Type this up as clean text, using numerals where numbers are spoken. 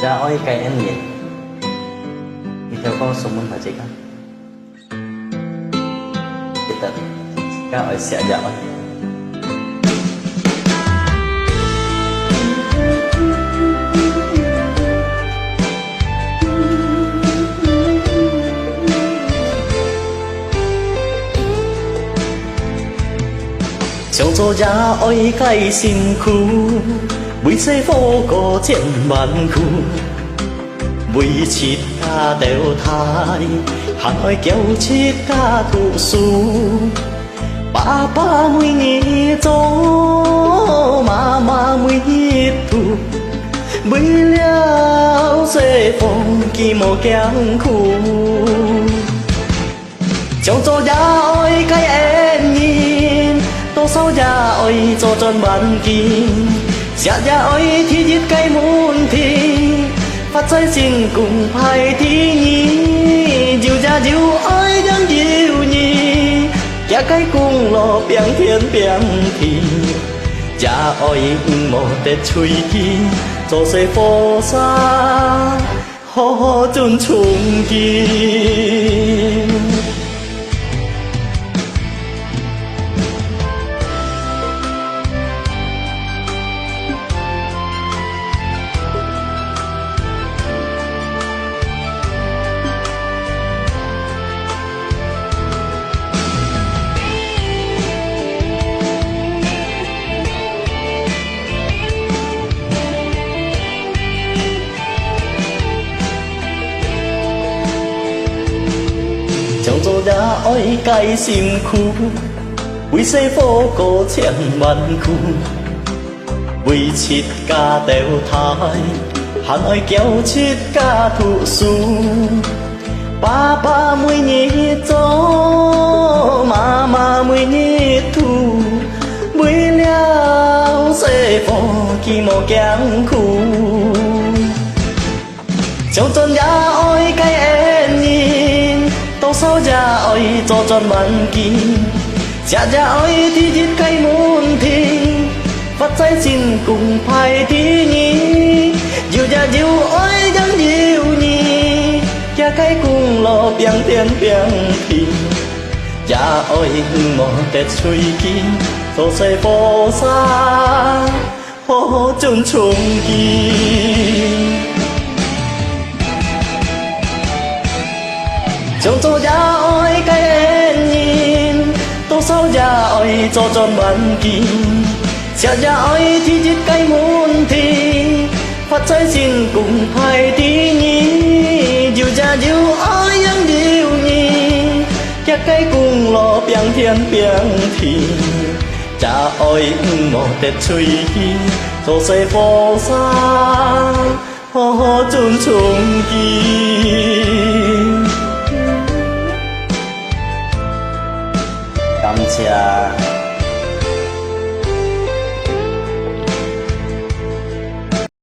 Ra oi cái em nhỉ đi theo con số môn phải chứ kan kita ka oi sia ja oi 想做也愛解辛苦，為世福過千萬苦，為切家掉太，還愛叫切家讀書。爸爸每年做，媽媽每年讀，為了世福寂寞艱苦，想做也愛解恩怨。 多少也愛做盡萬件，日也愛天熱計滿天，發財先共派天意，要也要愛人要你，也該共樂變天變地，也愛無得吹氣，做世菩薩可盡從見。 想做也愛解辛苦，為世福過千萬苦，為切家掉太，還愛叫切家讀書。爸爸每年做，媽媽每年讀，為了世福寂寞艱苦，想做也愛解恩怨。 多少也愛做盡萬件，日也愛天熱計滿天，發財先共派天意，要也要愛人要你，也該共樂變天變地，也愛無得吹氣，做世菩薩可盡從見。 想做也愛解恩怨，多少也愛做盡萬件，日也愛天熱計滿天，發財先共派天意，要也要愛人要你，也該共樂變天變地，也愛無得吹氣，做世菩薩可盡從見。 感謝。